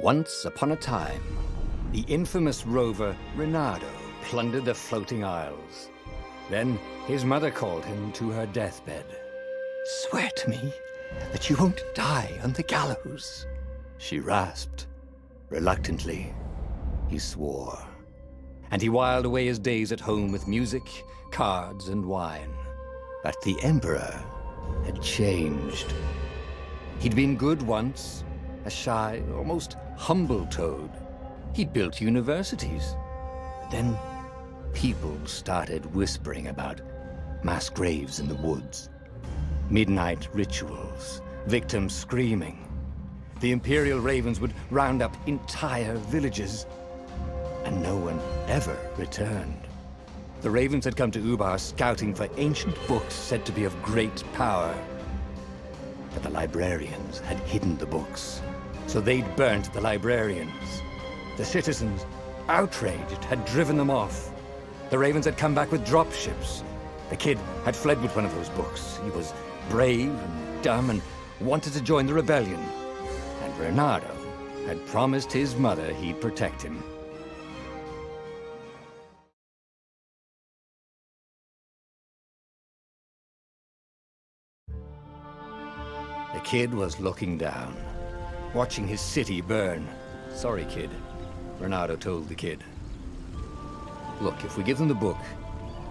Once upon a time, the infamous rover Reynardo plundered the floating isles. Then his mother called him to her deathbed. "Swear to me that you won't die on the gallows," she rasped. Reluctantly, he swore. And he whiled away his days at home with music, cards, and wine. But the Emperor had changed. He'd been good once, a shy, almost humble toad. He'd built universities. But then people started whispering about mass graves in the woods, midnight rituals, victims screaming. The Imperial Ravens would round up entire villages, and no one ever returned. The Ravens had come to Ubar scouting for ancient books said to be of great power. But the librarians had hidden the books, so they'd burnt the librarians. The citizens, outraged, had driven them off. The Ravens had come back with dropships. The kid had fled with one of those books. He was brave and dumb and wanted to join the rebellion. And Reynardo had promised his mother he'd protect him. The kid was looking down, watching his city burn. "Sorry, kid," Reynardo told the kid. "Look, if we give them the book,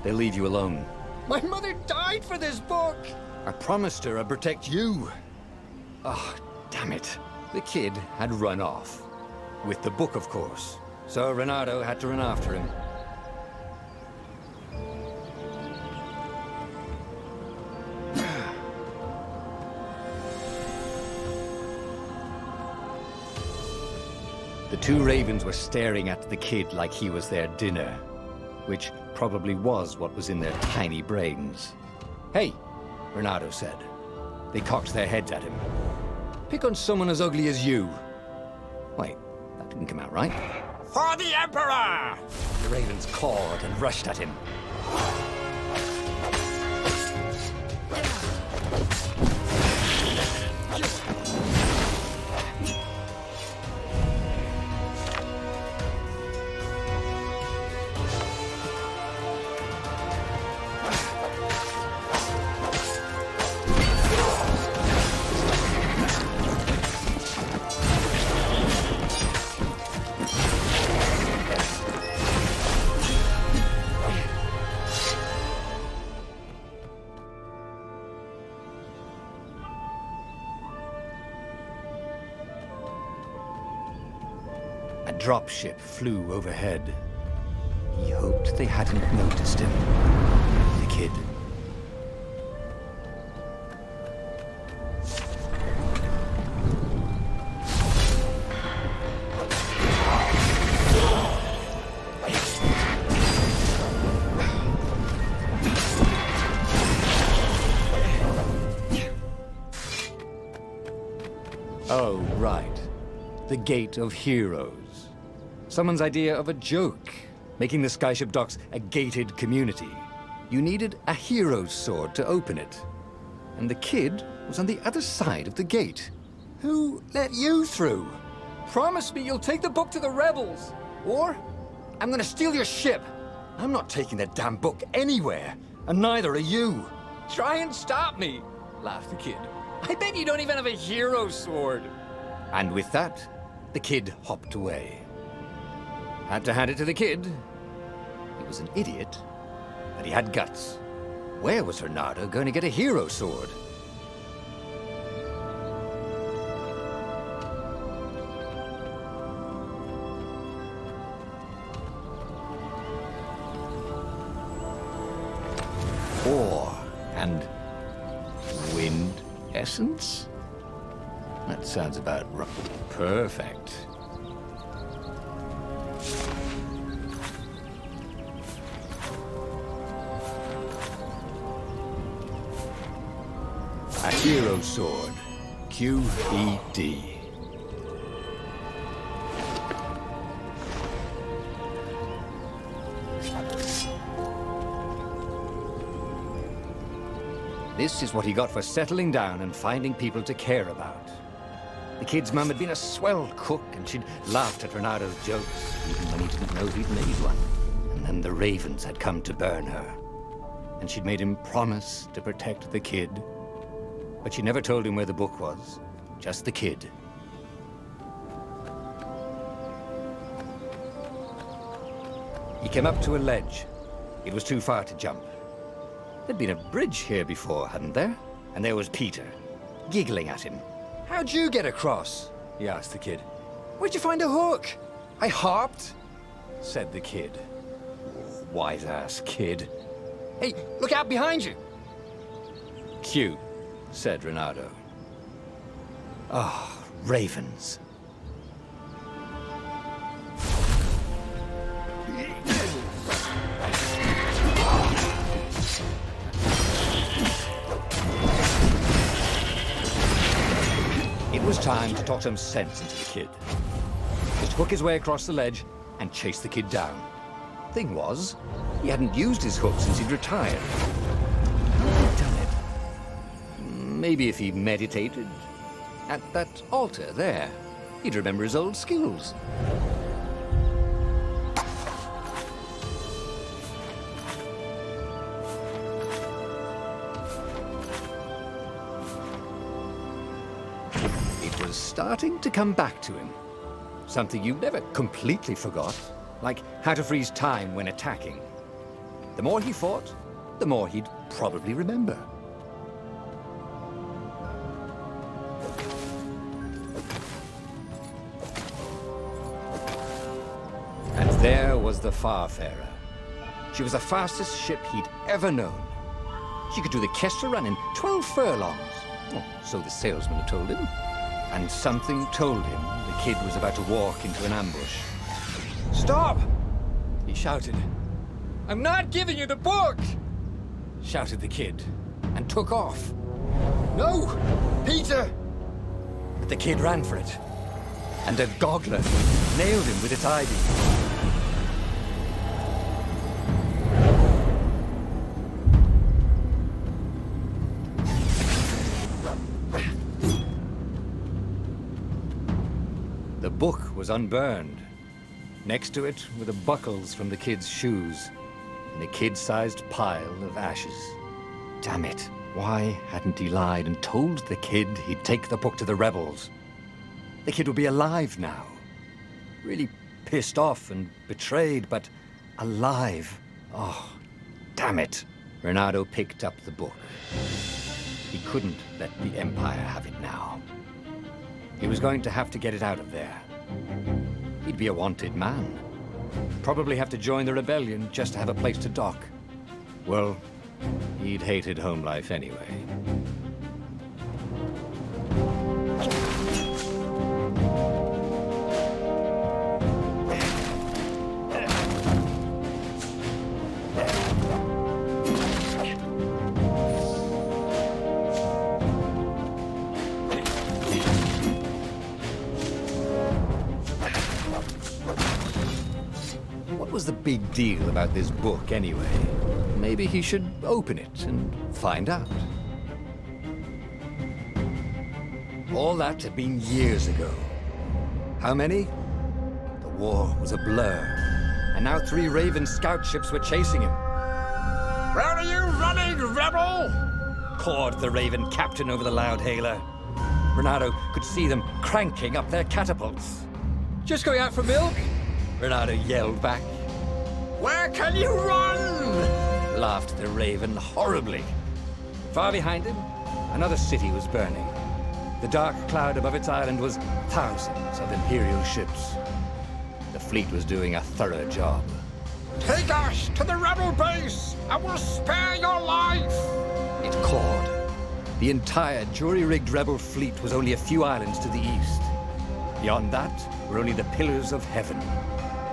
they'll leave you alone." "My mother died for this book!" "I promised her I'd protect you." "Oh, damn it." The kid had run off. With the book, of course. So Reynardo had to run after him. The two Ravens were staring at the kid like he was their dinner, which probably was what was in their tiny brains. "Hey," Reynardo said. They cocked their heads at him. "Pick on someone as ugly as you." Wait, that didn't come out right. "For the Emperor!" The Ravens cawed and rushed at him. A dropship flew overhead. He hoped they hadn't noticed him. The kid. Oh, right. The Gate of Heroes. Someone's idea of a joke, making the skyship docks a gated community. You needed a hero's sword to open it. And the kid was on the other side of the gate. "Who let you through? Promise me you'll take the book to the rebels, or I'm gonna steal your ship." "I'm not taking that damn book anywhere, and neither are you." "Try and stop me," laughed the kid. "I bet you don't even have a hero's sword." And with that, the kid hopped away. Had to hand it to the kid. He was an idiot, but he had guts. Where was Reynardo going to get a hero sword? Ore and wind essence? That sounds about right. Perfect. A hero sword. QED. This is what he got for settling down and finding people to care about. The kid's mum had been a swell cook, and she'd laughed at Renado's jokes, even when he didn't know he'd made one. And then the ravens had come to burn her. And she'd made him promise to protect the kid. But she never told him where the book was, just the kid. He came up to a ledge. It was too far to jump. There'd been a bridge here before, hadn't there? And there was Peter, giggling at him. "How'd you get across?" he asked the kid. "Where'd you find a hook?" "I hopped," said the kid. Wise-ass kid. "Hey, look out behind you!" "Cute," said Renato. Ah, ravens. It was time to talk some sense into the kid. Just hook his way across the ledge and chase the kid down. Thing was, he hadn't used his hook since he'd retired. How had he done it? Maybe if he meditated at that altar there, he'd remember his old skills. It was starting to come back to him. Something you never completely forgot, like how to freeze time when attacking. The more he fought, the more he'd probably remember. And there was the Farfarer. She was the fastest ship he'd ever known. She could do the Kessel run in 12 furlongs. Oh, so the salesman had told him. And something told him the kid was about to walk into an ambush. "Stop!" he shouted. "I'm not giving you the book!" shouted the kid, and took off. "No! Peter!" But the kid ran for it, and a goggler nailed him with its ivy. The book was unburned. Next to it were the buckles from the kid's shoes, and a kid-sized pile of ashes. Damn it, why hadn't he lied and told the kid he'd take the book to the rebels? The kid would be alive now. Really pissed off and betrayed, but alive. Oh, damn it. Renato picked up the book. He couldn't let the Empire have it now. He was going to have to get it out of there. He'd be a wanted man. Probably have to join the rebellion just to have a place to dock. Well, he'd hated home life anyway. What was the big deal about this book anyway? Maybe he should open it and find out. All that had been years ago. How many? The war was a blur, and now 3 Raven scout ships were chasing him. "Where are you running, rebel?" cawed the Raven captain over the loud hailer. Renato could see them cranking up their catapults. "Just going out for milk?" Renato yelled back. "Where can you run?" laughed the Raven horribly. Far behind him, another city was burning. The dark cloud above its island was thousands of Imperial ships. The fleet was doing a thorough job. "Take us to the rebel base, and we'll spare your life!" it cawed. The entire jury-rigged rebel fleet was only a few islands to the east. Beyond that were only the pillars of heaven.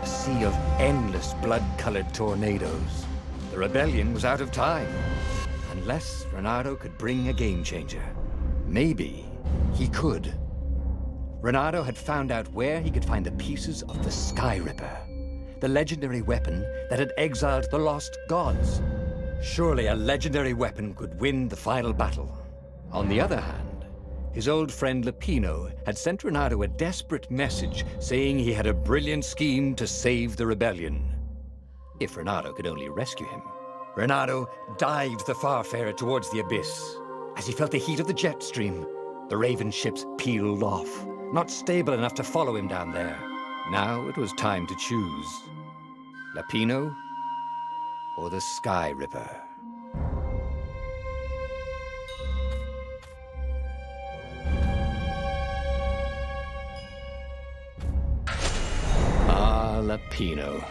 A sea of endless blood-colored tornadoes. The rebellion was out of time. Unless Renato could bring a game-changer. Maybe he could. Renato had found out where he could find the pieces of the Sky Ripper, the legendary weapon that had exiled the lost gods. Surely a legendary weapon could win the final battle. On the other hand, his old friend Lapino had sent Renato a desperate message saying he had a brilliant scheme to save the rebellion. If Renato could only rescue him. Renato dived the Farfarer towards the abyss. As he felt the heat of the jet stream, the Raven ships peeled off, not stable enough to follow him down there. Now it was time to choose. Lapino or the Sky Ripper? Ah, Lapino.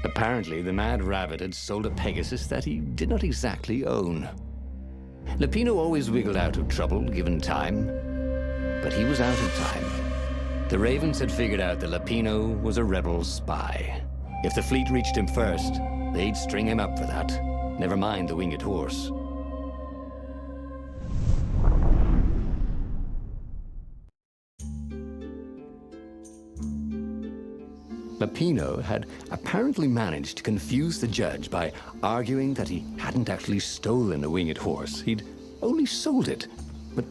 Apparently, the Mad Rabbit had sold a Pegasus that he did not exactly own. Lapino always wiggled out of trouble, given time. But he was out of time. The Ravens had figured out that Lapino was a rebel spy. If the fleet reached him first, they'd string him up for that. Never mind the winged horse. Lapino had apparently managed to confuse the judge by arguing that he hadn't actually stolen a winged horse. He'd only sold it. But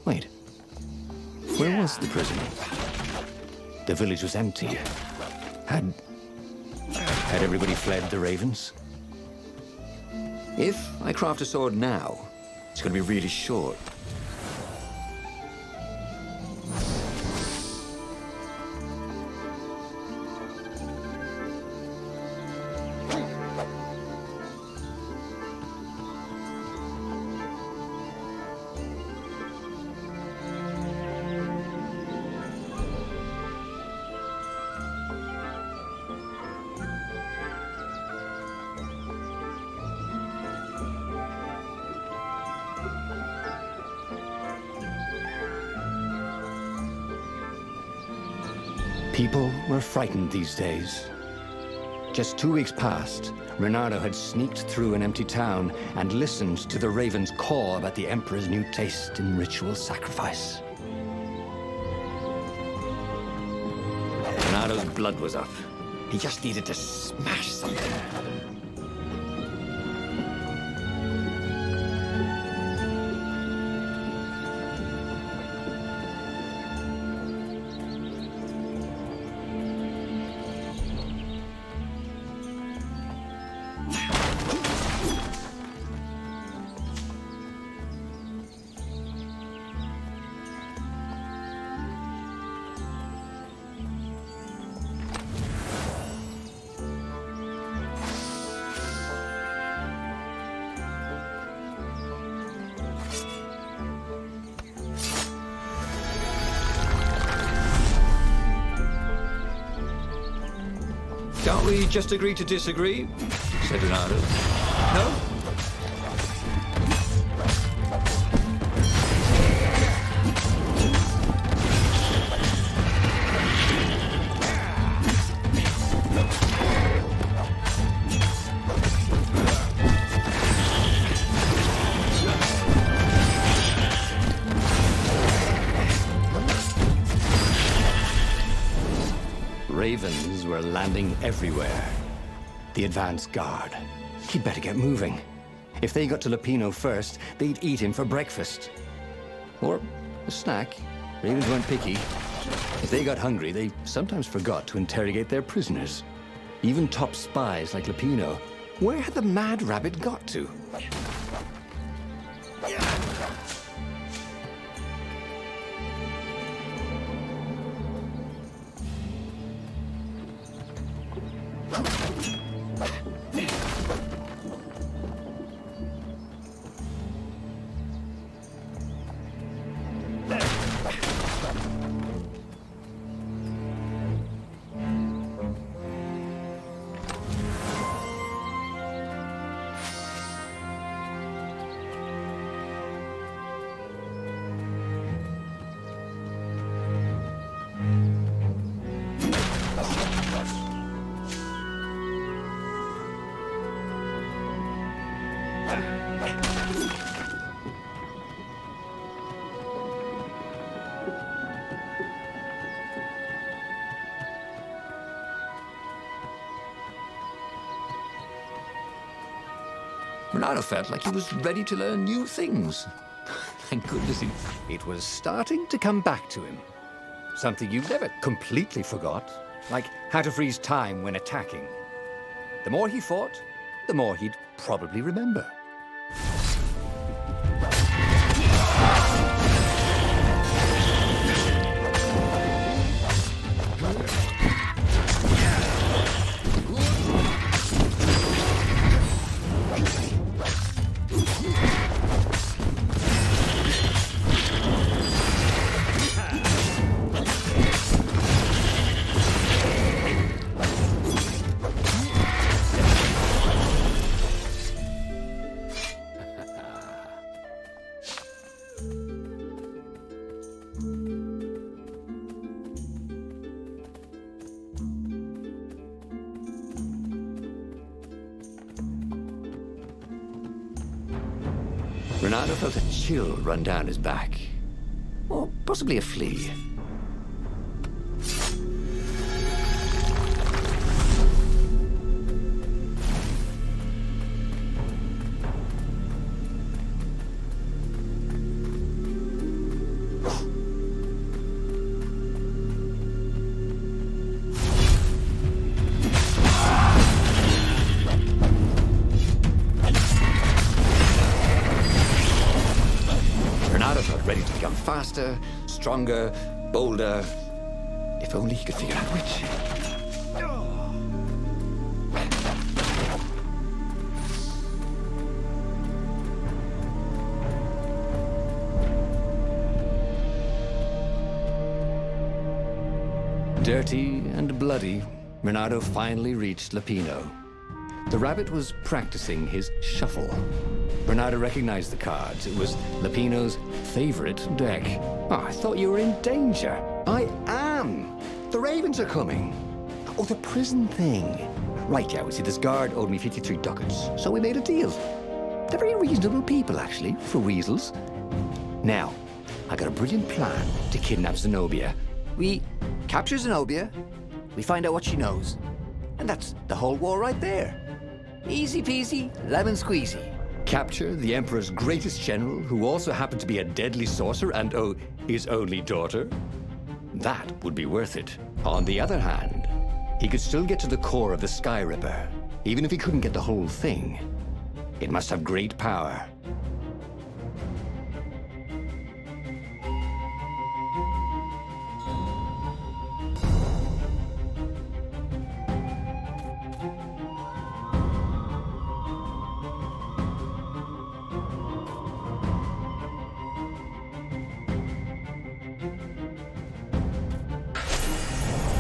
wait, where was the prisoner? The village was empty. Had everybody fled the Ravens? If I craft a sword now, it's going to be really short. People were frightened these days. Just 2 weeks past, Renato had sneaked through an empty town and listened to the Ravens caw about the Emperor's new taste in ritual sacrifice. Renato's blood was up. He just needed to smash something. Can't we just agree to disagree? Said Renato. No? Ravens were landing everywhere. The advance guard. He'd better get moving. If they got to Lapino first, they'd eat him for breakfast. Or a snack. Ravens weren't picky. If they got hungry, they sometimes forgot to interrogate their prisoners. Even top spies like Lapino. Where had the Mad Rabbit got to? Renato felt like he was ready to learn new things. Thank goodness it was starting to come back to him. Something you never completely forgot, like how to freeze time when attacking. The more he fought, the more he'd probably remember. Renato felt a chill run down his back. Or possibly a flea. Ready to become faster, stronger, bolder. If only he could figure out which. Dirty and bloody, Renato finally reached Lapino. The rabbit was practicing his shuffle. Renato recognized the cards. It was Lapino's favorite deck. Oh, I thought you were in danger. I am. The ravens are coming. Oh, the prison thing. Right, yeah, see, this guard owed me 53 ducats, so we made a deal. They're very reasonable people, actually, for weasels. Now, I got a brilliant plan to kidnap Zenobia. We capture Zenobia, we find out what she knows, and that's the whole war right there. Easy peasy, lemon squeezy. Capture the Emperor's greatest general, who also happened to be a deadly sorcerer and, oh, his only daughter? That would be worth it. On the other hand, he could still get to the core of the Sky Ripper, even if he couldn't get the whole thing. It must have great power.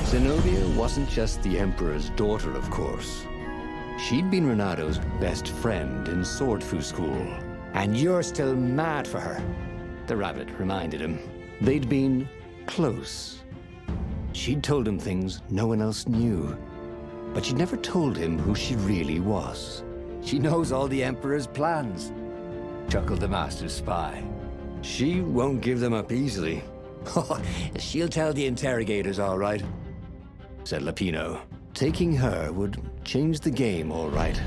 Zenobia wasn't just the Emperor's daughter, of course. She'd been Renato's best friend in Sword Fu school. And you're still mad for her, the rabbit reminded him. They'd been close. She'd told him things no one else knew, but she'd never told him who she really was. She knows all the Emperor's plans, chuckled the master spy. She won't give them up easily. She'll tell the interrogators, all right, said Lapino. Taking her would change the game, all right.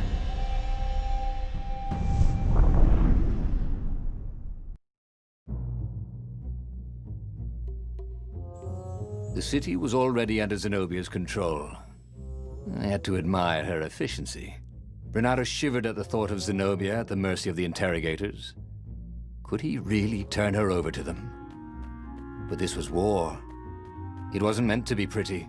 The city was already under Zenobia's control. I had to admire her efficiency. Renato shivered at the thought of Zenobia at the mercy of the interrogators. Could he really turn her over to them? But this was war. It wasn't meant to be pretty.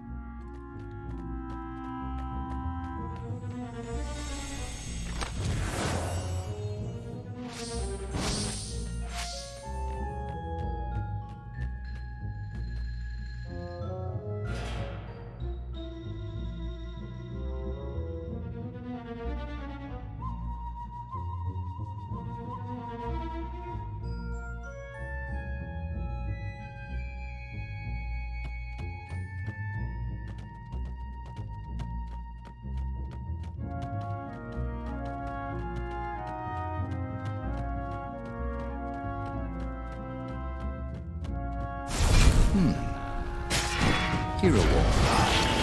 Hero Wall.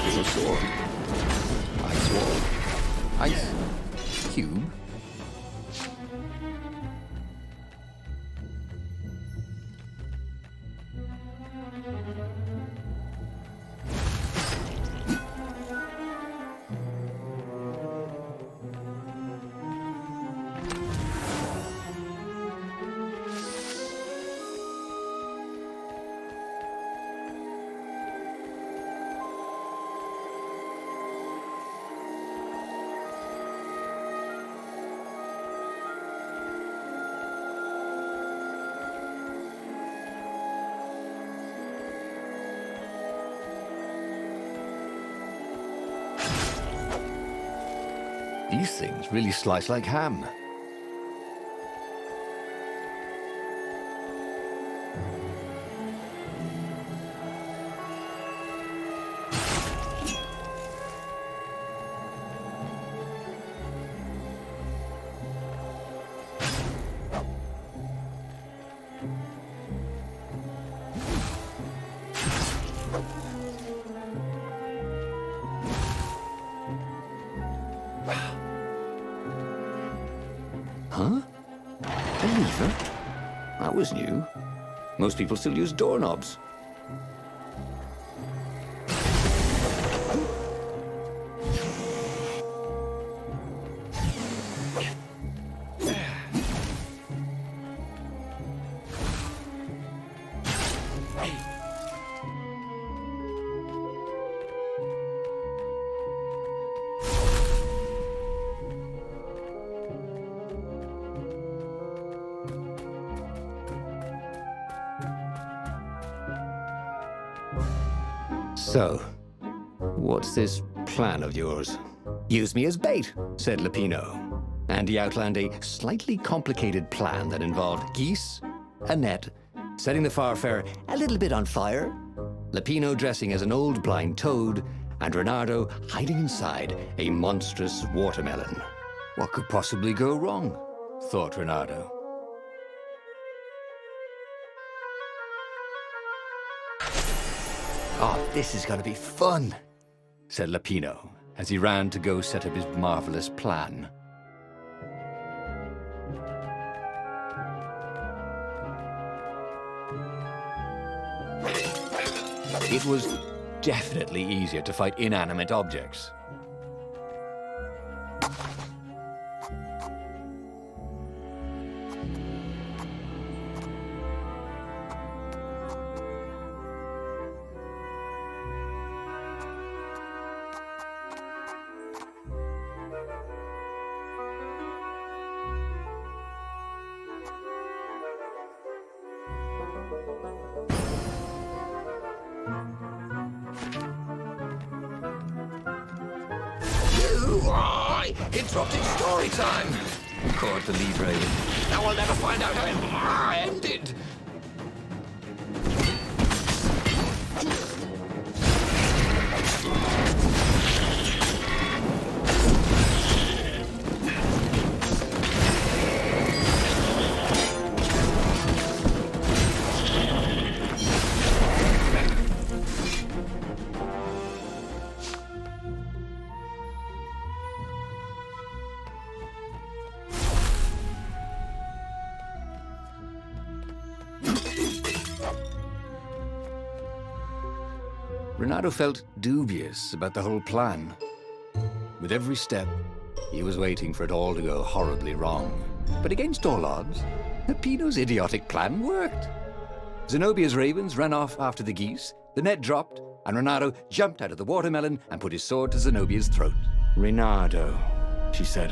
Hero Sword. Ice Wall. Ice Cube. These things really slice like ham. Huh? A lever? That was new. Most people still use doorknobs. So, what's this plan of yours? Use me as bait, said Lupino. And he outlined a slightly complicated plan that involved geese, a net, setting the Farfarer a little bit on fire, Lupino dressing as an old blind toad, and Reynardo hiding inside a monstrous watermelon. What could possibly go wrong? Thought Reynardo. Oh, this is gonna be fun, said Lupino, as he ran to go set up his marvelous plan. It was definitely easier to fight inanimate objects. Interrupted story time! Caught the lead raven. Now we'll never find out how it ended! Reynardo felt dubious about the whole plan. With every step, he was waiting for it all to go horribly wrong. But against all odds, Lupino's idiotic plan worked. Zenobia's ravens ran off after the geese, the net dropped, and Reynardo jumped out of the watermelon and put his sword to Zenobia's throat. Reynardo, she said,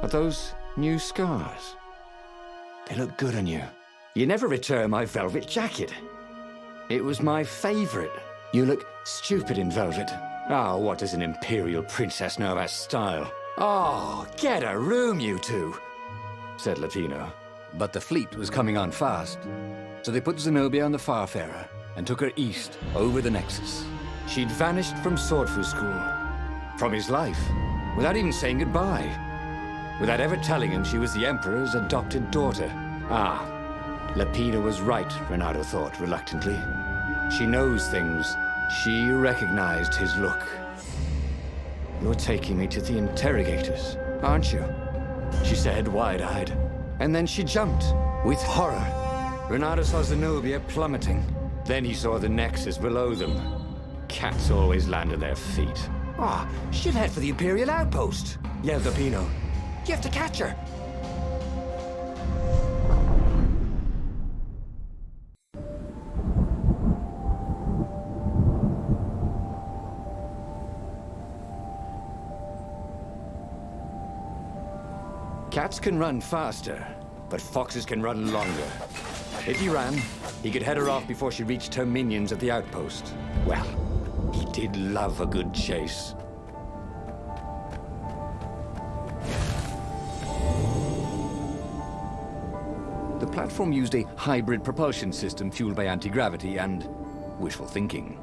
are those new scars? They look good on you. You never returned my velvet jacket. It was my favorite. You look stupid in velvet. Oh, what does an imperial princess know about style? Oh, get a room, you two, said Lupino. But the fleet was coming on fast, so they put Zenobia on the Farfarer and took her east, over the Nexus. She'd vanished from Swordfu School, from his life, without even saying goodbye, without ever telling him she was the Emperor's adopted daughter. Ah, Lupino was right, Reynardo thought reluctantly. She knows things. She recognized his look. You're taking me to the interrogators, aren't you? She said, wide-eyed. And then she jumped, with horror. Reynardo saw Zenobia plummeting. Then he saw the Nexus below them. Cats always land on their feet. Ah, she'll head for the Imperial outpost, yelled Lupino. You have to catch her. Cats can run faster, but foxes can run longer. If he ran, he could head her off before she reached her minions at the outpost. Well, he did love a good chase. platform used a hybrid propulsion system fueled by anti-gravity and wishful thinking.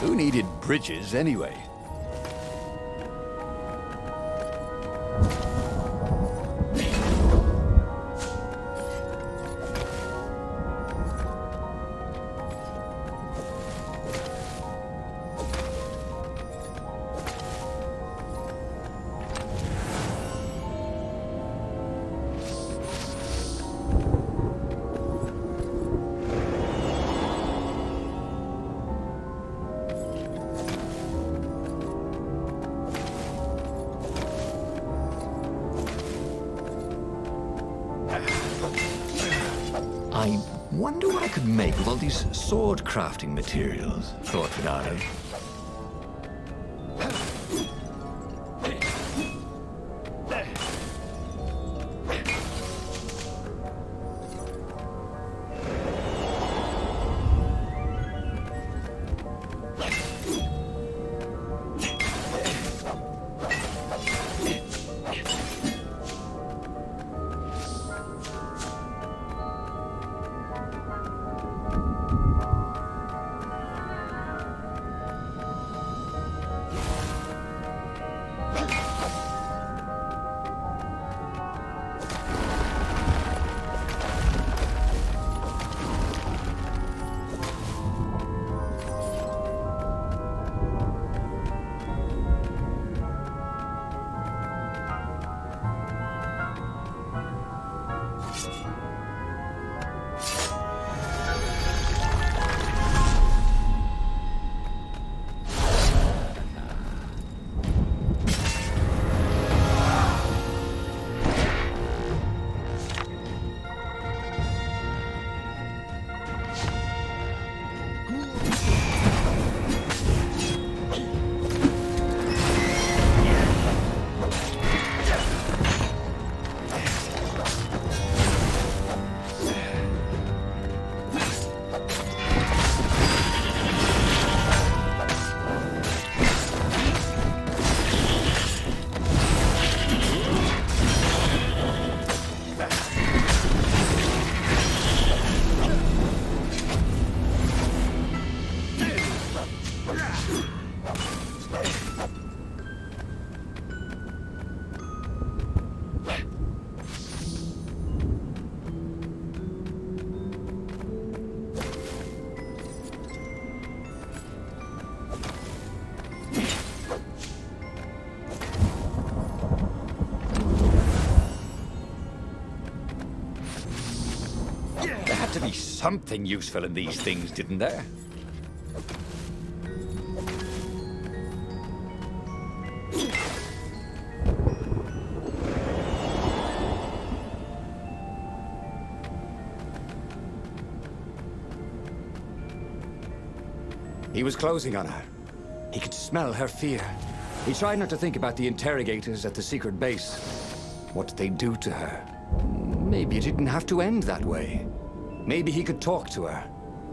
Who needed bridges anyway? I wonder what I could make with all these sword crafting materials, thought Renato. There had to be something useful in these things, didn't there? He was closing on her. He could smell her fear. He tried not to think about the interrogators at the secret base. What they'd do to her. Maybe it didn't have to end that way. Maybe he could talk to her.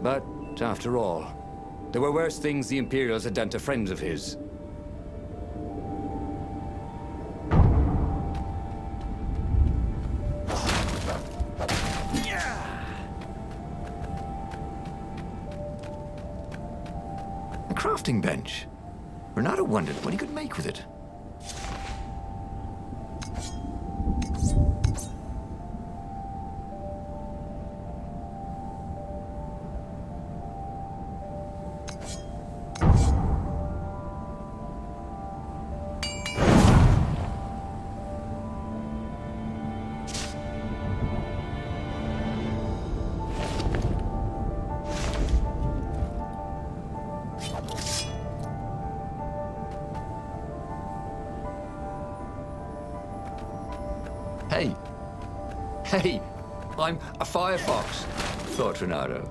But, after all, there were worse things the Imperials had done to friends of his. A crafting bench. Renato wondered what he could make with it. Hey, I'm a firefox, thought Renato.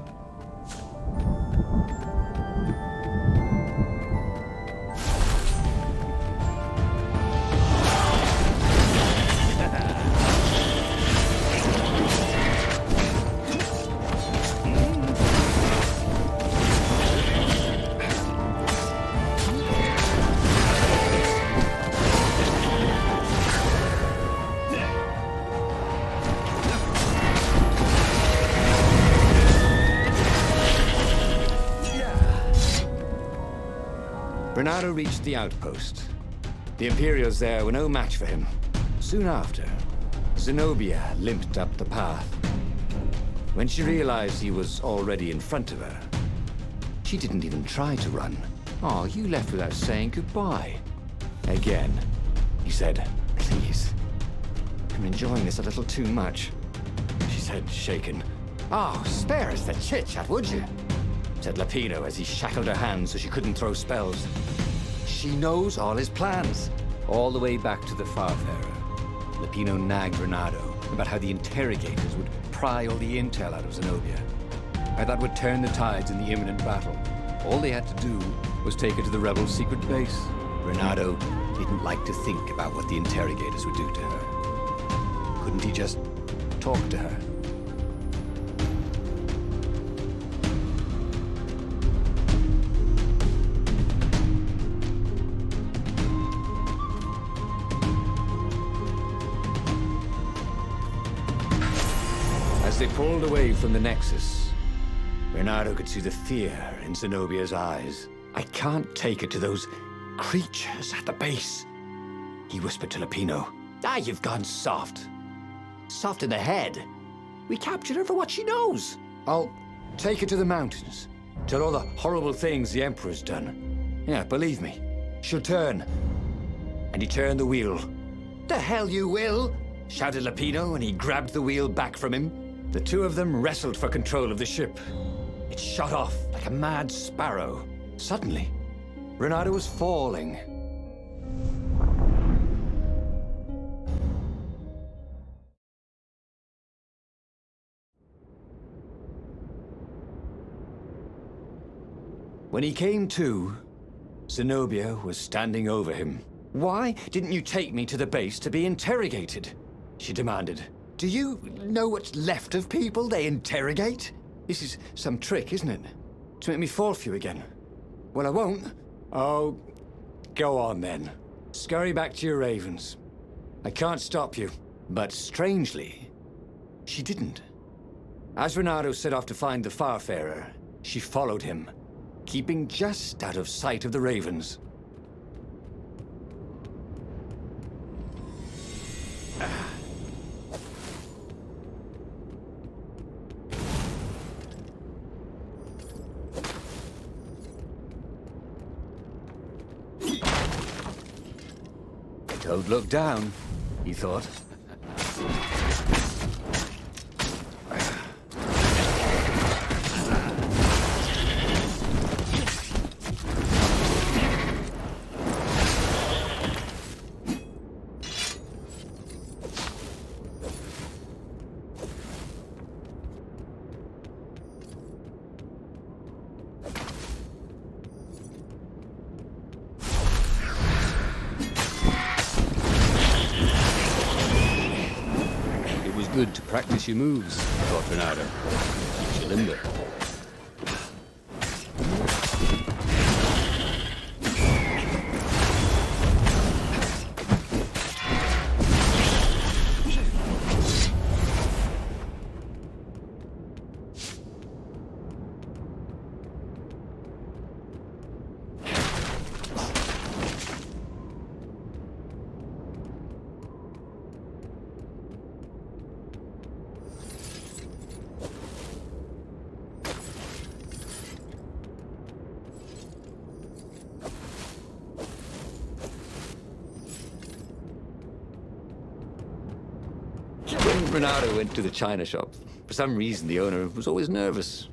Bernardo reached the outpost. The Imperials there were no match for him. Soon after, Zenobia limped up the path. When she realized he was already in front of her, she didn't even try to run. "Oh, you left without saying goodbye." Again, he said, "Please, I'm enjoying this a little too much," she said, shaken. "Oh, spare us the chit-chat, would you?" said Lapino as he shackled her hands so she couldn't throw spells. "She knows all his plans." All the way back to the Farfarer, Lapino nagged Renato about how the interrogators would pry all the intel out of Zenobia. How that would turn the tides in the imminent battle. All they had to do was take her to the rebels' secret base. Renato didn't like to think about what the interrogators would do to her. Couldn't he just talk to her? As they pulled away from the Nexus, Renato could see the fear in Zenobia's eyes. "I can't take her to those creatures at the base," he whispered to Lapino. "Ah, you've gone soft. Soft in the head. We captured her for what she knows. I'll take her to the mountains. Tell all the horrible things the Emperor's done. Yeah, believe me, she'll turn." And he turned the wheel. "The hell you will!" shouted Lapino, and he grabbed the wheel back from him. The two of them wrestled for control of the ship. It shot off like a mad sparrow. Suddenly, Renato was falling. When he came to, Zenobia was standing over him. "Why didn't you take me to the base to be interrogated?" she demanded. "Do you know what's left of people they interrogate? This is some trick, isn't it? To make me fall for you again. Well, I won't." "Oh, go on then. Scurry back to your ravens. I can't stop you." But strangely, she didn't. As Renato set off to find the Farfarer, she followed him, keeping just out of sight of the ravens. "Don't look down," he thought. Good to practice your moves, thought Renato. Keeps you limber. When Renato went to the china shop, for some reason the owner was always nervous.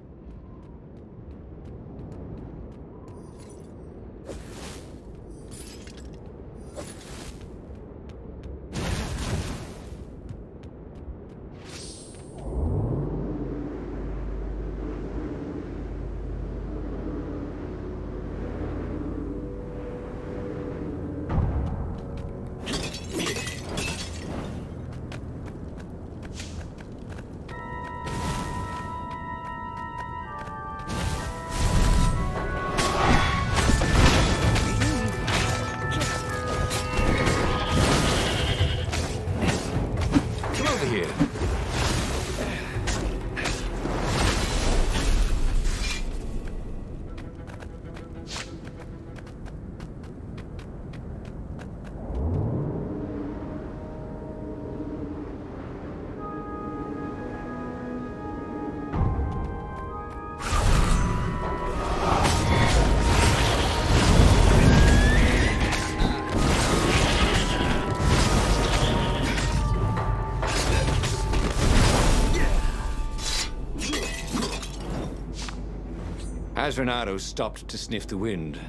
As Renato stopped to sniff the wind,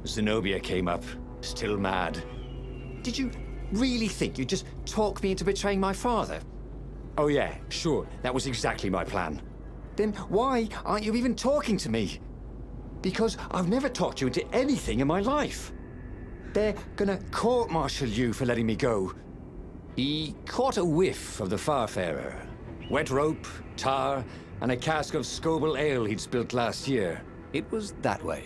Zenobia came up, still mad. Did you really think you'd just talk me into betraying my father? Oh yeah, sure, that was exactly my plan. Then why aren't you even talking to me? Because I've never talked you into anything in my life. They're gonna court-martial you for letting me go. He caught a whiff of the Farfarer. Wet rope, tar, and a cask of Scobel ale he'd spilt last year. It was that way.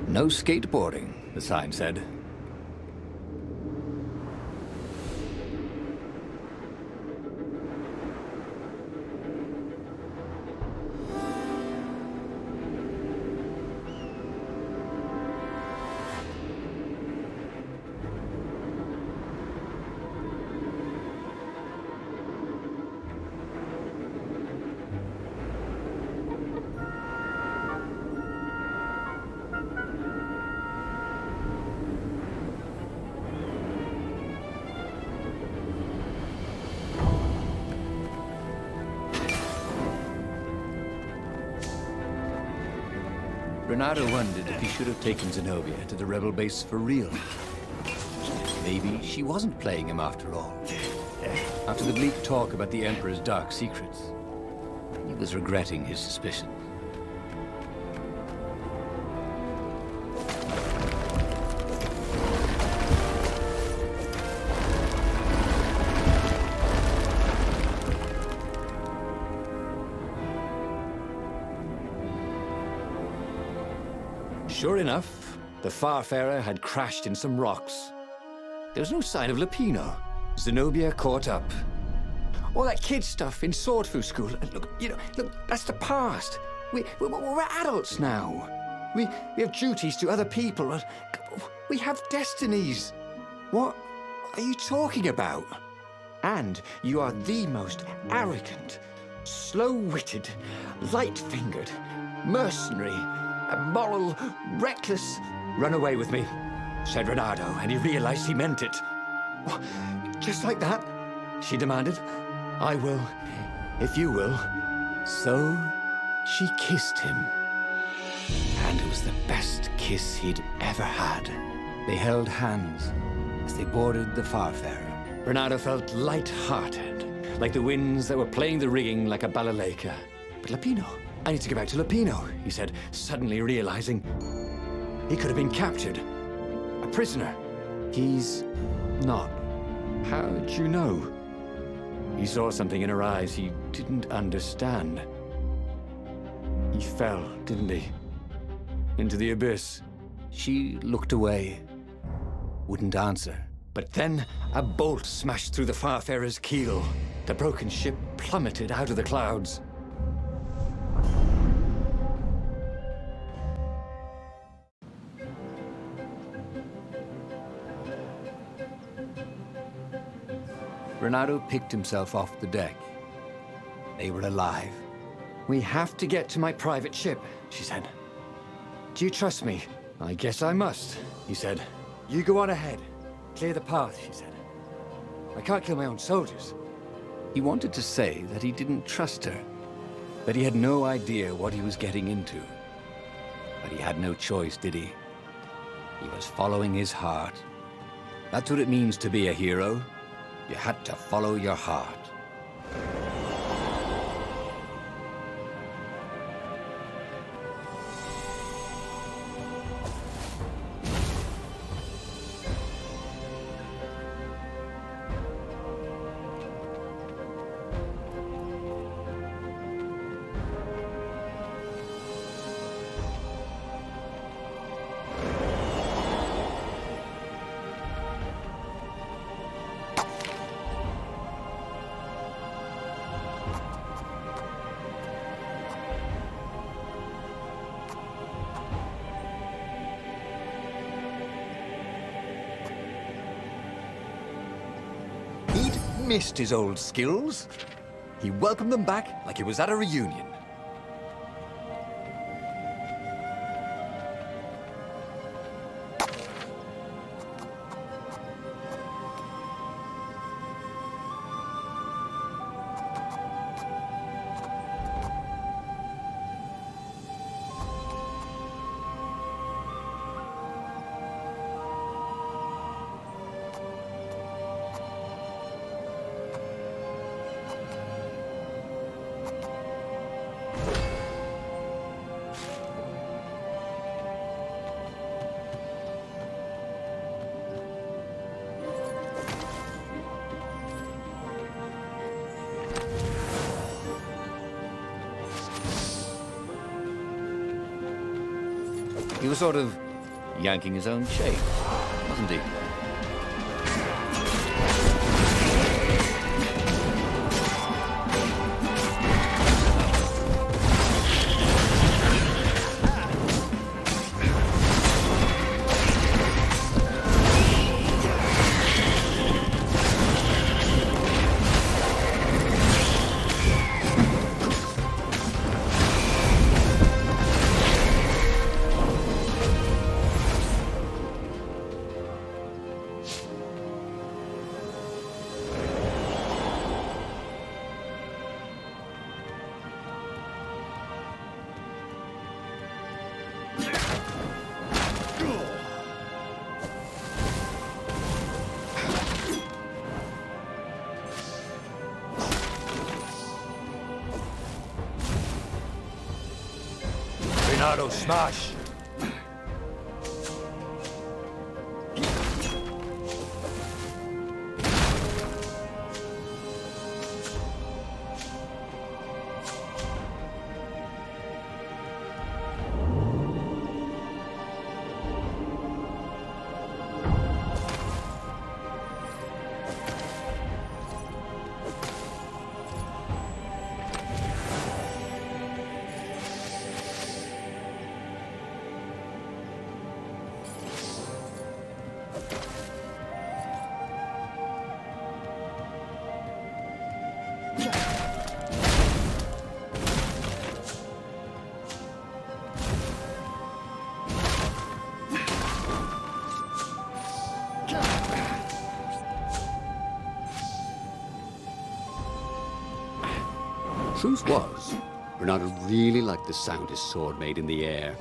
No skateboarding, the sign said. Renato wondered if he should have taken Zenobia to the rebel base for real. Maybe she wasn't playing him after all. After the bleak talk about the Emperor's dark secrets, he was regretting his suspicions. Sure enough, the Farfarer had crashed in some rocks. There was no sign of Lupino. Zenobia caught up. All that kid stuff in Swordfu School. Look, look, that's the past. We're adults now. We have duties to other people. We have destinies. What are you talking about? And you are the most arrogant, slow-witted, light-fingered, mercenary, immoral, reckless. Run away with me, said Renato, and he realized he meant it. What? Just like that? She demanded. I will, if you will. So she kissed him. And it was the best kiss he'd ever had. They held hands as they boarded the Farfarer. Renato felt light-hearted, like the winds that were playing the rigging like a balalaika. But Lupino, I need to get back to Lupino, he said, suddenly realizing he could have been captured. A prisoner. He's not. How'd you know? He saw something in her eyes he didn't understand. He fell, didn't he? Into the abyss. She looked away, wouldn't answer. But then a bolt smashed through the Farfarer's keel. The broken ship plummeted out of the clouds. Renato picked himself off the deck. They were alive. We have to get to my private ship, she said. Do you trust me? I guess I must, he said. You go on ahead. Clear the path, she said. I can't kill my own soldiers. He wanted to say that he didn't trust her, that he had no idea what he was getting into. But he had no choice, did he? He was following his heart. That's what it means to be a hero. You had to follow your heart. Missed his old skills. He welcomed them back like he was at a reunion. He was sort of yanking his own chain, wasn't he? Renato, smash! Truth was, Renato really liked the sound his sword made in the air.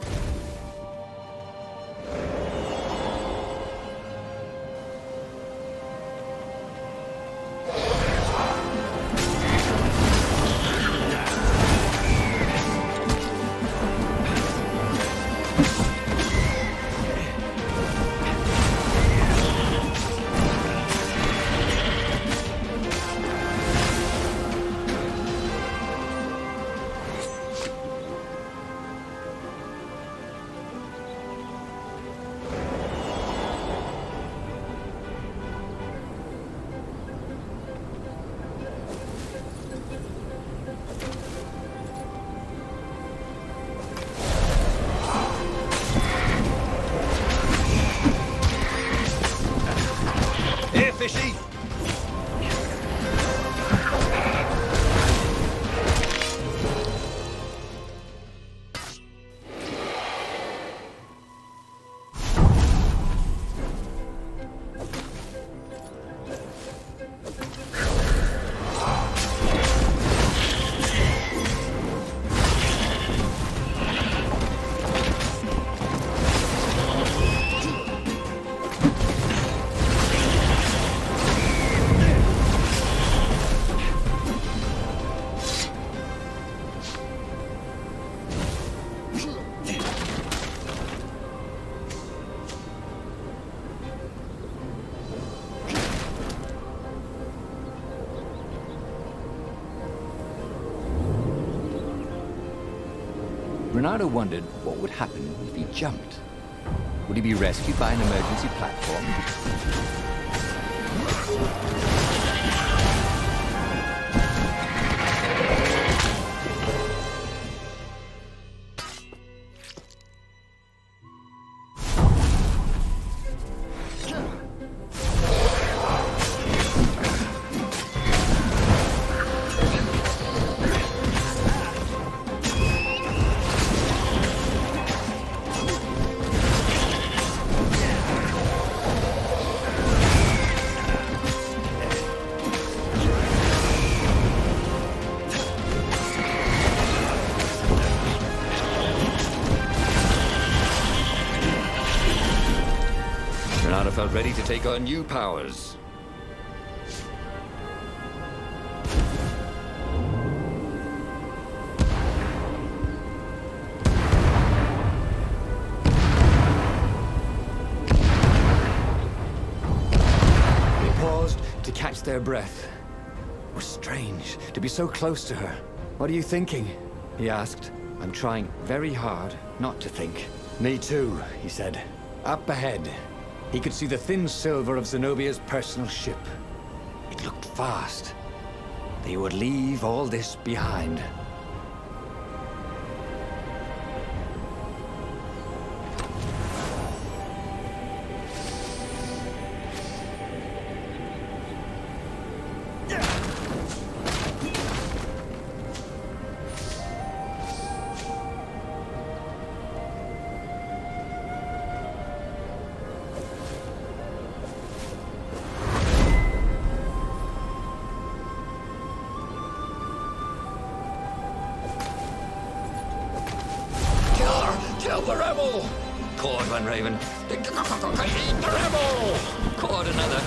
Here, fishy! Renato wondered what would happen if he jumped. Would he be rescued by an emergency platform? Renato felt ready to take on new powers. They paused to catch their breath. was strange to be so close to her. "What are you thinking?" he asked. "I'm trying very hard not to think." "Me too," he said. Up ahead, he could see the thin silver of Zenobia's personal ship. It looked fast. They would leave all this behind. Kill the rebel! Caught one raven. Eat the rebel! Caught another.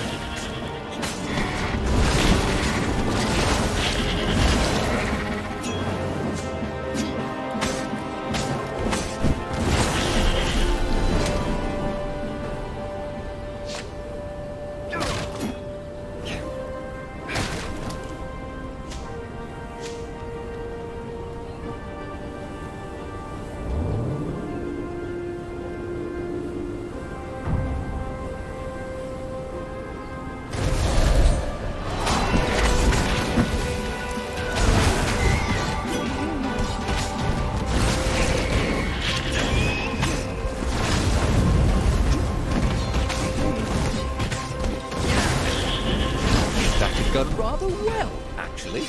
Gone rather well, actually.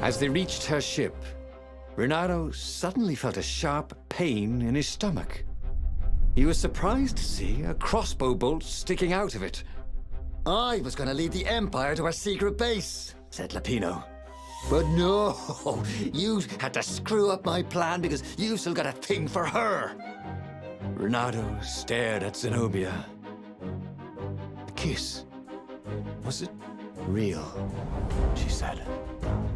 As they reached her ship, Renato suddenly felt a sharp pain in his stomach. He was surprised to see a crossbow bolt sticking out of it. "I was going to lead the Empire to a secret base," said Lapino. "But no, you had to screw up my plan because you've still got a thing for her." Renato stared at Zenobia. "The kiss, was it real?" she said,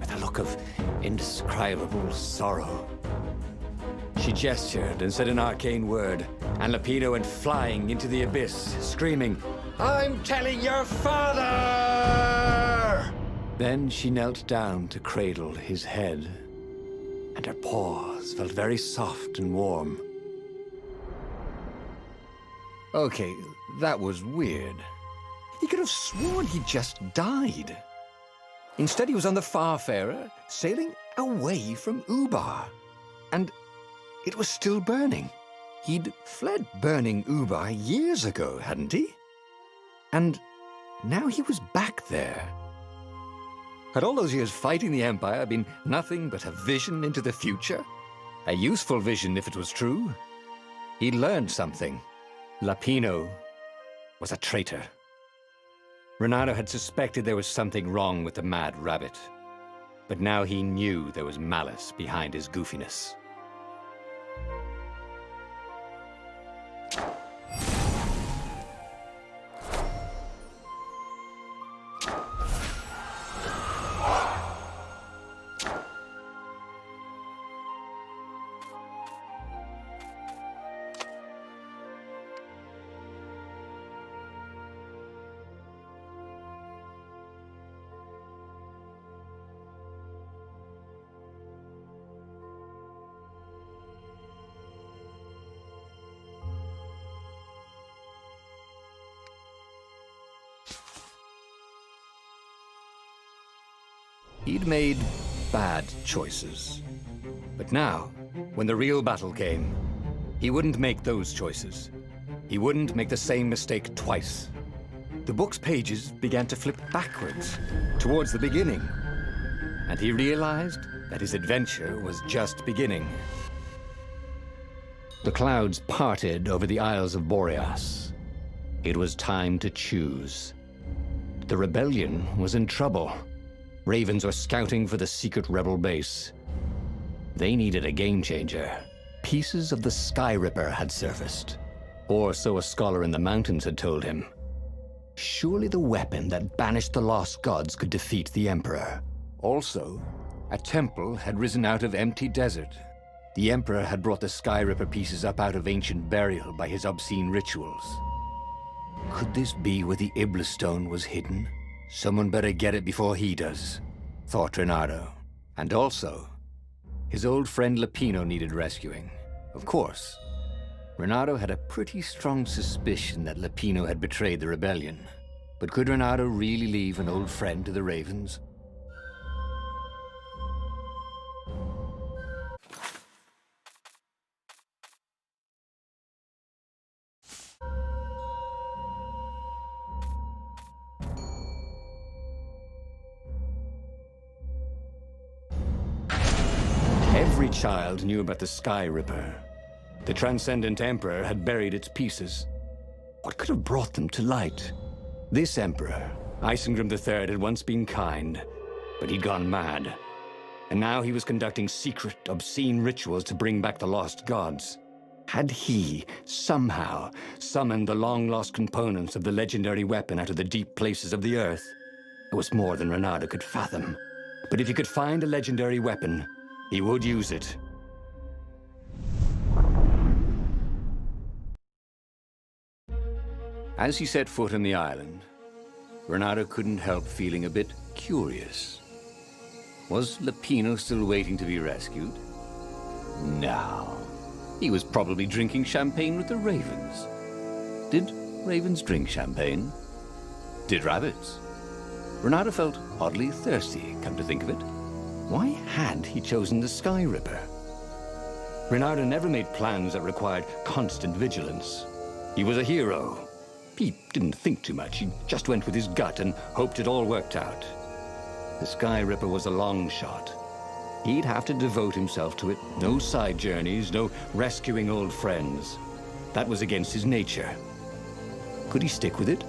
with a look of indescribable sorrow. She gestured and said an arcane word, and Lapino went flying into the abyss, screaming, "I'm telling your father!" Then she knelt down to cradle his head, and her paws felt very soft and warm. Okay, that was weird. He could have sworn he just died. Instead, he was on the Farfarer, sailing away from Ubar. And it was still burning. He'd fled burning Ubar years ago, hadn't he? And now he was back there. Had all those years fighting the Empire been nothing but a vision into the future? A useful vision if it was true. He'd learned something. Lapino was a traitor. Renato had suspected there was something wrong with the Mad Rabbit. But now he knew there was malice behind his goofiness. He'd made bad choices. But now, when the real battle came, he wouldn't make those choices. He wouldn't make the same mistake twice. The book's pages began to flip backwards, towards the beginning. And he realized that his adventure was just beginning. The clouds parted over the Isles of Boreas. It was time to choose. The rebellion was in trouble. Ravens were scouting for the secret rebel base. They needed a game changer. Pieces of the Sky Ripper had surfaced. Or so a scholar in the mountains had told him. Surely the weapon that banished the lost gods could defeat the Emperor. Also, a temple had risen out of empty desert. The Emperor had brought the Sky Ripper pieces up out of ancient burial by his obscene rituals. Could this be where the Iblis stone was hidden? Someone better get it before he does, thought Reynardo. And also, his old friend Lapino needed rescuing. Of course, Reynardo had a pretty strong suspicion that Lapino had betrayed the rebellion. But could Reynardo really leave an old friend to the Ravens? Every child knew about the Sky Ripper. The Transcendent Emperor had buried its pieces. What could have brought them to light? This Emperor, Isengrim III, had once been kind, but he'd gone mad. And now he was conducting secret, obscene rituals to bring back the lost gods. Had he, somehow, summoned the long-lost components of the legendary weapon out of the deep places of the earth? It was more than Reynardo could fathom. But if he could find a legendary weapon, he would use it. As he set foot on the island, Reynardo couldn't help feeling a bit curious. Was Lapino still waiting to be rescued? No. He was probably drinking champagne with the ravens. Did ravens drink champagne? Did rabbits? Reynardo felt oddly thirsty, come to think of it. Why had he chosen the Sky Ripper? Reynardo never made plans that required constant vigilance. He was a hero. He didn't think too much. He just went with his gut and hoped it all worked out. The Sky Ripper was a long shot. He'd have to devote himself to it. No side journeys, no rescuing old friends. That was against his nature. Could he stick with it?